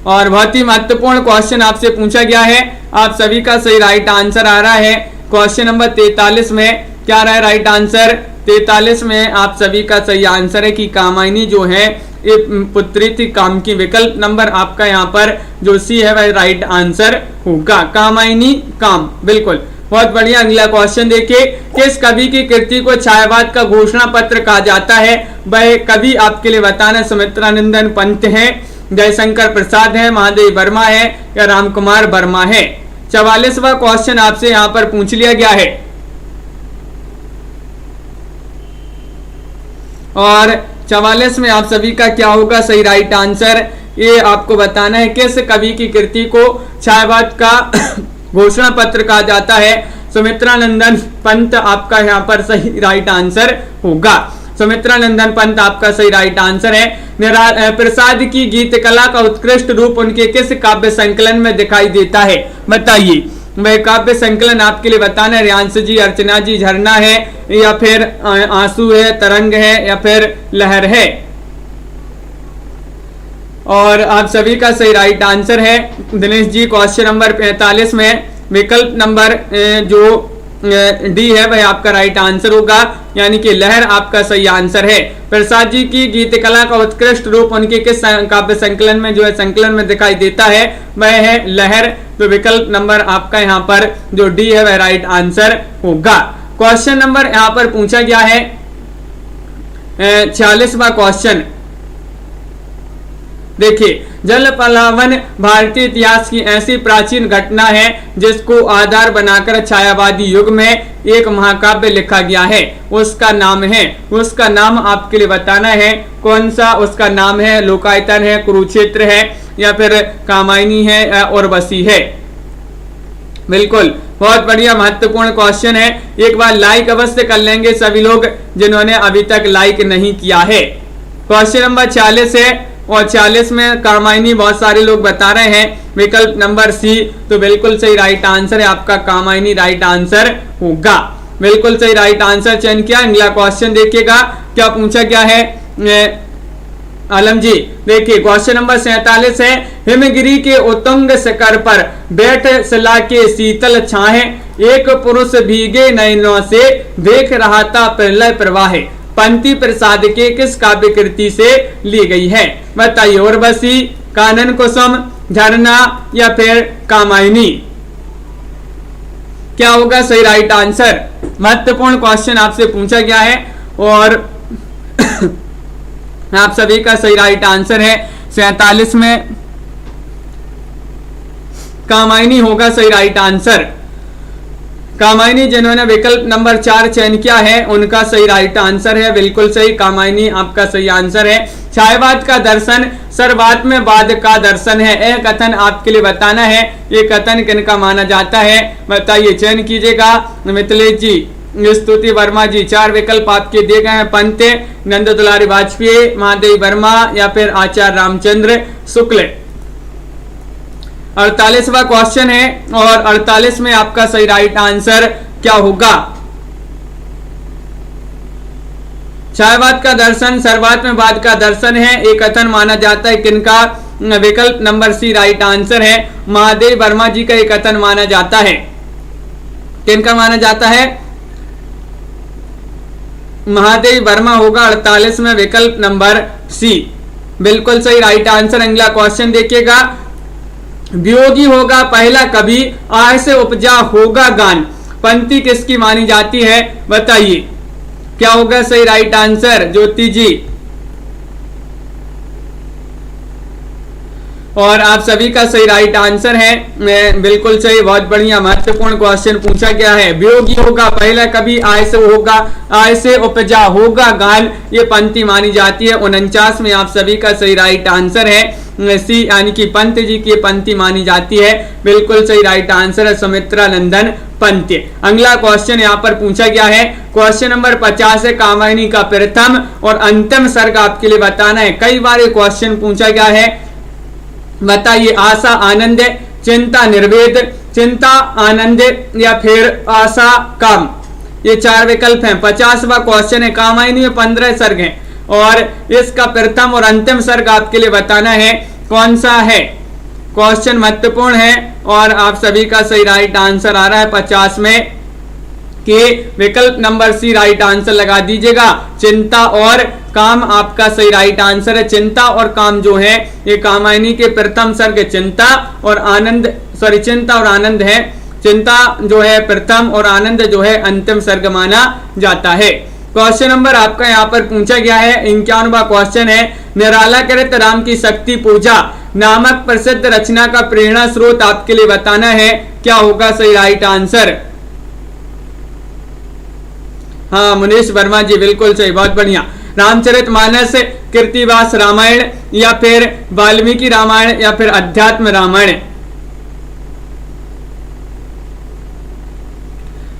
और बहुत ही महत्वपूर्ण क्वेश्चन आपसे पूछा गया है, आप सभी का सही राइट आंसर आ रहा है क्वेश्चन नंबर 43 में। क्या रहा है राइट आंसर? 43 में आप सभी का सही आंसर है कि कामायनी जो है ये पुत्री थी काम की। विकल्प नंबर आपका यहाँ पर जो सी है वह राइट आंसर होगा, कामायनी काम। बिल्कुल, बहुत बढ़िया। अगला क्वेश्चन देखिए, किस कवि की कृति को छायावाद का घोषणा पत्र कहा जाता है? वह कवि आपके लिए बताना, सुमित्रानंदन पंत है, जयशंकर प्रसाद है, महादेव वर्मा है या रामकुमार वर्मा है। 44वां क्वेश्चन आपसे यहाँ पर पूछ लिया गया है और 44 में आप सभी का क्या होगा सही राइट आंसर? ये आपको बताना है किस कवि की कृति को छायावाद का घोषणा पत्र कहा जाता है? सुमित्रानंदन पंत आपका यहाँ पर सही राइट आंसर होगा। सुमित्रानंदन पंत आपका सही राइट आंसर है। प्रसाद की गीत कला का उत्कृष्ट रूप उनके किस काव्य संकलन में दिखाई देता है? बताइए। वह काव्य संकलन आपके लिए बताना है, रियांश जी, अर्चना जी, झरना है या फिर आंसू है, तरंग है या फिर लहर है। और आप सभी का सही राइट आंसर है दिनेश जी। क्वेश्चन नंबर 45 में विकल्प नंबर जो डी है वह आपका राइट आंसर होगा, यानी कि लहर आपका सही आंसर है। प्रसाद जी की गीत कला का उत्कृष्ट रूप उनके किस काव्य संकलन में जो है संकलन में दिखाई देता है? वह है लहर। तो विकल्प नंबर आपका यहाँ पर जो डी है वह राइट आंसर होगा। क्वेश्चन नंबर यहाँ पर पूछा गया है 46वां क्वेश्चन देखिए, जल पलावन भारतीय इतिहास की ऐसी प्राचीन घटना है जिसको आधार बनाकर छायावादी युग में एक महाकाव्य लिखा गया है। उसका नाम है, उसका नाम आपके लिए बताना है कौन सा उसका नाम है? लोकायतन है, कुरुक्षेत्र है या फिर कामायनी है और उर्वशी है। बिल्कुल, बहुत बढ़िया, महत्वपूर्ण क्वेश्चन है। एक बार लाइक अवश्य कर लेंगे सभी लोग जिन्होंने अभी तक लाइक नहीं किया है। क्वेश्चन नंबर 40 है और 40 में कामायनी बहुत सारे लोग बता रहे हैं, विकल्प नंबर सी। तो बिल्कुल सही राइट आंसर है आपका कामायनी राइट आंसर होगा। बिल्कुल सही राइट आंसर चयन किया। अगला क्वेश्चन देखिएगा क्या पूछा गया है आलम जी। देखिए क्वेश्चन नंबर 47 है, हिमगिरी के उत्तुंग शिखर पर बैठ शिला के शीतल छाहे एक पुरुष भीगे नयनों से देख रहा था प्रलय प्रवाह। पंक्ति प्रसाद के किस काव्य कृति से ली गई है? बताइए। उर्वशी, कानन कुसुम, झरना या फिर कामायनी? क्या होगा सही राइट आंसर? महत्वपूर्ण क्वेश्चन आपसे पूछा गया है और आप सभी का सही राइट आंसर है 47 में कामायनी होगा सही राइट आंसर। कामायनी जिन्होंने विकल्प नंबर 4 चयन किया है उनका सही राइट आंसर है। बिल्कुल सही, कामायनी आपका सही आंसर है। छायावाद का दर्शन सर्वात्मवाद का दर्शन है। यह कथन आपके लिए बताना है, ये कथन किनका माना जाता है? बताइए, चयन कीजिएगा। मिथिलेश जी, स्तुति वर्मा जी। 4 विकल्प आपके दिए गए हैं, पंत, नंद दुलारी वाजपेयी, महादेव वर्मा या फिर आचार्य रामचंद्र शुक्ल। 48वां क्वेश्चन है और 48 में आपका सही राइट आंसर क्या होगा? छायावाद का दर्शन सर्वात्म वाद का दर्शन है, एक कथन माना जाता है किनका? विकल्प नंबर सी राइट आंसर है, महादेव वर्मा जी का एक कथन माना जाता है। किनका माना जाता है? महादेव वर्मा होगा 48 में विकल्प नंबर सी, बिल्कुल सही राइट आंसर। अगला क्वेश्चन देखिएगा, वियोगी होगा पहला कवि, आह से उपजा होगा गान, पंक्ति किसकी मानी जाती है? बताइए क्या होगा सही राइट आंसर ज्योति जी? और आप सभी का सही राइट आंसर है, बिल्कुल सही, बहुत बढ़िया, महत्वपूर्ण क्वेश्चन पूछा गया है। वियोगी होगा पहला कवि, आय से होगा, आय से उपजा होगा गान, ये पंक्ति मानी जाती है। 49 में आप सभी का सही राइट आंसर है सी, यानी कि पंत जी की पंक्ति मानी जाती है, बिल्कुल सही राइट आंसर है सुमित्रा नंदन पंत। अगला क्वेश्चन यहाँ पर पूछा गया है, क्वेश्चन नंबर 50 है, कामायनी का प्रथम और अंतिम सर्ग आपके लिए बताना है। कई बार ये क्वेश्चन पूछा गया है, बताइए आशा आनंद, चिंता निर्वेद, चिंता आनंद या फिर आशा काम, ये चार विकल्प हैं। 50वां क्वेश्चन है, कामायनी में 15 सर्ग हैं और इसका प्रथम और अंतिम सर्ग आपके लिए बताना है, कौन सा है? क्वेश्चन महत्वपूर्ण है और आप सभी का सही राइट आंसर आ रहा है 50 में कि विकल्प नंबर सी राइट आंसर लगा दीजिएगा, चिंता और काम आपका सही राइट आंसर है। चिंता और काम जो है ये कामायनी के प्रथम सर्ग चिंता और आनंद, सॉरी चिंता और आनंद है, चिंता जो है प्रथम और आनंद जो है अंतिम सर्ग माना जाता है। क्वेश्चन नंबर आपका यहाँ पर पूछा गया है, 51वां क्वेश्चन है, निराला कृत राम की शक्ति पूजा नामक प्रसिद्ध रचना का प्रेरणा स्रोत आपके लिए बताना है, क्या होगा सही राइट आंसर? हाँ मुनीश वर्मा जी, बिल्कुल सही, बहुत बढ़िया। रामचरितमानस, कृतिवास रामायण या फिर वाल्मीकि रामायण या फिर अध्यात्म रामायण?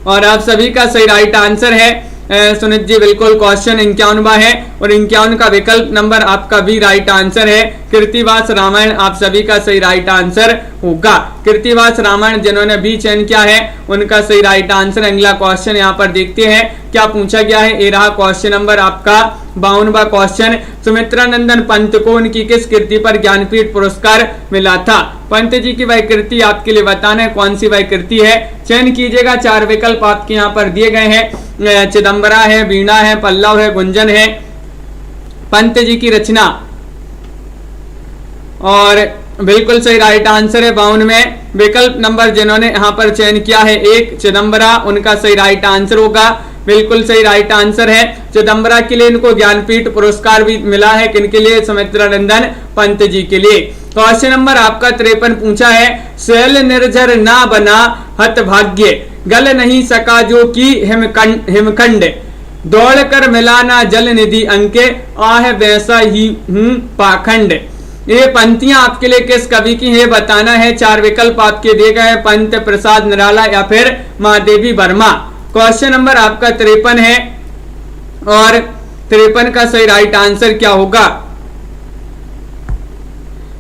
और आप सभी का सही राइट आंसर है सुनीत जी, बिल्कुल क्वेश्चन 51वां है और 51 का विकल्प नंबर आपका भी राइट आंसर है, कृतिवास रामायण आप सभी का सही राइट आंसर होगा। कृतिवास रामायण जिन्होंने भी चयन किया है उनका सही राइट आंसर। अगला क्वेश्चन यहाँ पर देखते हैं क्या पूछा गया है, ये रहा क्वेश्चन नंबर आपका 52वां क्वेश्चन, सुमित्रा नंदन पंत को उनकी किस कृति पर ज्ञानपीठ पुरस्कार मिला था? पंत जी की वह कृति आपके लिए बताना है, कौन सी वह कृति है? चयन कीजिएगा, चार विकल्प आपके यहाँ पर दिए गए हैं, चिदंबरा है, वीणा है, पल्लव है, गुंजन है। पंत जी की रचना और बिल्कुल सही राइट आंसर है 52 में विकल्प नंबर जिन्होंने यहाँ पर चयन किया है, एक चिदंबरा, उनका सही राइट आंसर होगा, बिल्कुल सही राइट आंसर है। चिदंबरा के लिए इनको ज्ञानपीठ पुरस्कार भी मिला है, किनके लिए? सुमित्रा नंदन पंत जी के लिए। क्वेश्चन नंबर आपका 53 पूछा है, शैल निर्झर ना बना हत भाग्य, गल नहीं सका जो की हिमखंड, दौड़ कर मिलाना जल निधि अंके, आह वैसा ही हूं पाखंड। ये पंक्तियां आपके लिए किस कवि की है बताना है, चार विकल्प आपके दिए गए हैं, पंत, प्रसाद, निराला या फिर महादेवी वर्मा। क्वेश्चन नंबर आपका 53 है और 53 का सही राइट आंसर क्या होगा?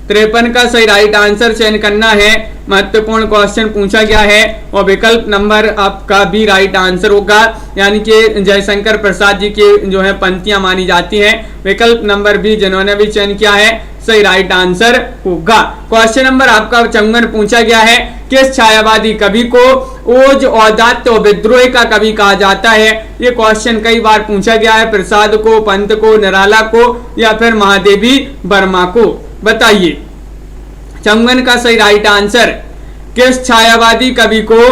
53 का सही राइट आंसर चयन करना है, महत्वपूर्ण क्वेश्चन पूछा गया है और विकल्प नंबर आपका भी राइट आंसर होगा, यानी कि जयशंकर प्रसाद जी की जो है पंक्तियां मानी जाती हैं, विकल्प नंबर भी जिन्होंने भी चयन किया है सही राइट आंसर होगा। क्वेश्चन नंबर आपका 54 पूछा गया है, किस छायावादी कवि को ओज, औदात्य और विद्रोह का कवि कहा जाता है? ये क्वेश्चन कई बार पूछा गया है, प्रसाद को, पंत को, निराला को या फिर महादेवी वर्मा को? बताइए 54 का सही राइट आंसर, किस छायावादी कवि को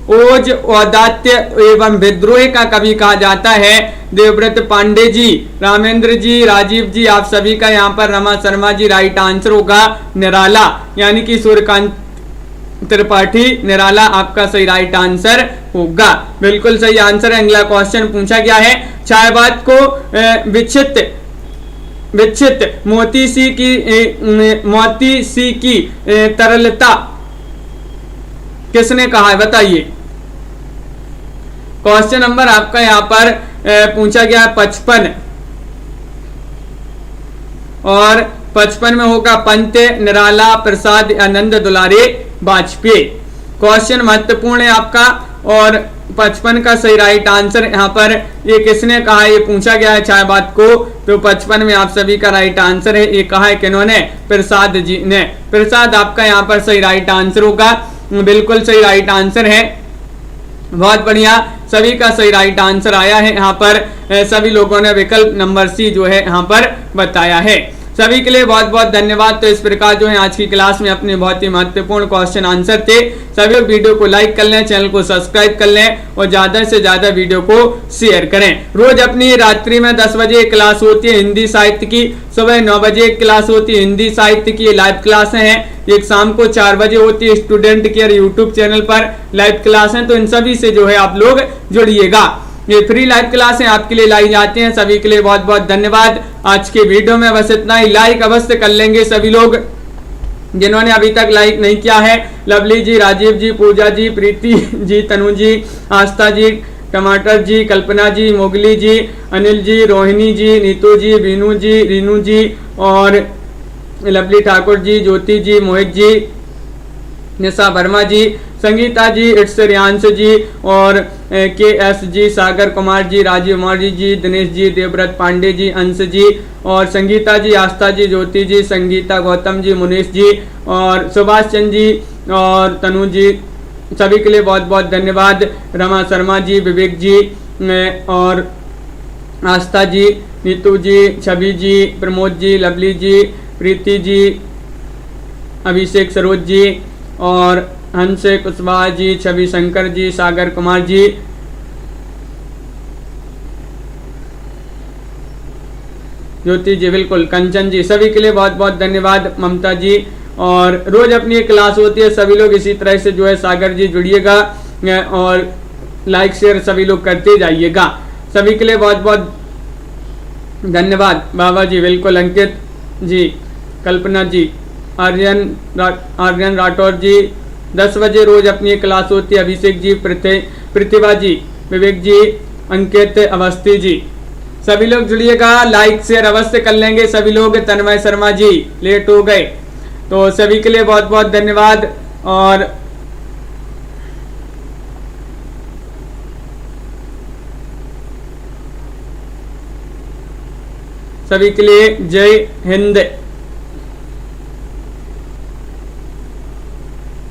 ओज, औदात्य एवं विद्रोह का कवि कहा जाता है? देवव्रत पांडे जी, रामेंद्र जी, राजीव जी, आप सभी का यहाँ पर रमा शर्मा जी राइट आंसर होगा निराला, यानी कि सूर्यकांत त्रिपाठी, निराला आपका सही राइट आंसर होगा, बिल्कुल सही आंसर है। अगला क्वेश्चन पूछा गया है, छायावाद को विच्छित मोती सी की तरलता किसने कहा है? बताइए। क्वेश्चन नंबर आपका यहाँ पर पूछा गया है 55 और 55 में होगा पंत निराला प्रसाद आनंद दुलारे वाजपेयी। क्वेश्चन महत्वपूर्ण है आपका, और 55 का सही राइट आंसर यहाँ पर ये किसने कहा, ये पूछा गया है चाय बात को, तो 55 में आप सभी का राइट आंसर है। ये कहा है किन्होंने, प्रसाद जी ने। प्रसाद आपका यहाँ पर सही राइट आंसर होगा, बिल्कुल सही राइट आंसर है। बहुत बढ़िया, सभी का सही राइट आंसर आया है यहाँ पर। सभी लोगों ने विकल्प नंबर सी जो है यहाँ पर बताया है। सभी के लिए बहुत बहुत धन्यवाद। तो इस प्रकार जो है आज की क्लास में अपने बहुत ही महत्वपूर्ण क्वेश्चन आंसर थे। सभी लोग वीडियो को लाइक कर लें, चैनल को सब्सक्राइब कर लें और ज्यादा से ज्यादा वीडियो को शेयर करें। रोज अपनी रात्रि में 10 बजे क्लास होती है हिंदी साहित्य की, सुबह 9 बजे क्लास होती है हिंदी साहित्य की, लाइव क्लासें हैं। एक शाम को 4 बजे होती है स्टूडेंट केयर यूट्यूब चैनल पर लाइव क्लास है, तो इन सभी से जो है आप लोग जुड़िएगा। ये फ्री लाइव क्लासें आपके लिए लाई जाती हैं। सभी के लिए बहुत बहुत धन्यवाद। आज के वीडियो में बस इतना ही। लाइक अवश्य कर लेंगे सभी लोग जिन्होंने अभी तक लाइक नहीं किया है। लवली जी, राजीव जी, पूजा जी, प्रीति जी, तनु जी, आस्था जी, टमाटर जी, कल्पना जी, मोगली जी, अनिल जी, रोहिणी जी, नीतू जी, बीनू जी, रीनू जी और लवली ठाकुर जी, ज्योति जी, मोहित जी, निशा वर्मा जी, संगीता जी, इट्स रियांश जी और के एस जी, सागर कुमार जी, राजीव कुमारी जी, दिनेश जी, देवव्रत पांडे जी, अंश जी और संगीता जी, आस्था जी, ज्योति जी, संगीता गौतम जी, मुनीष जी और सुभाष चंद्र जी और तनु जी, सभी के लिए बहुत बहुत धन्यवाद। रमा शर्मा जी, विवेक जी और आस्था जी, नीतू जी, छवि जी, प्रमोद जी, लवली जी, प्रीति जी, अभिषेक सरोज जी और हंस कुशवाहा जी, छवि शंकर जी, सागर कुमार जी, ज्योति जी, बिल्कुल कंचन जी, सभी के लिए बहुत बहुत धन्यवाद। ममता जी, और रोज अपनी क्लास होती है, सभी लोग इसी तरह से जो है सागर जी जुड़िएगा और लाइक शेयर सभी लोग करते जाइएगा। सभी के लिए बहुत बहुत धन्यवाद। बाबा जी, बिल्कुल अंकित जी, कल्पना जी, आर्यन राठौर जी, 10 बजे रोज अपनी क्लास होती है। अभिषेक जी, प्रतिभा जी, विवेक जी, अंकित अवस्थी जी, सभी लोग जुड़िएगा। लाइक शेयर अवश्य कर लेंगे सभी लोग। तन्मय शर्मा जी लेट हो गए, तो सभी के लिए बहुत बहुत धन्यवाद और सभी के लिए जय हिंद।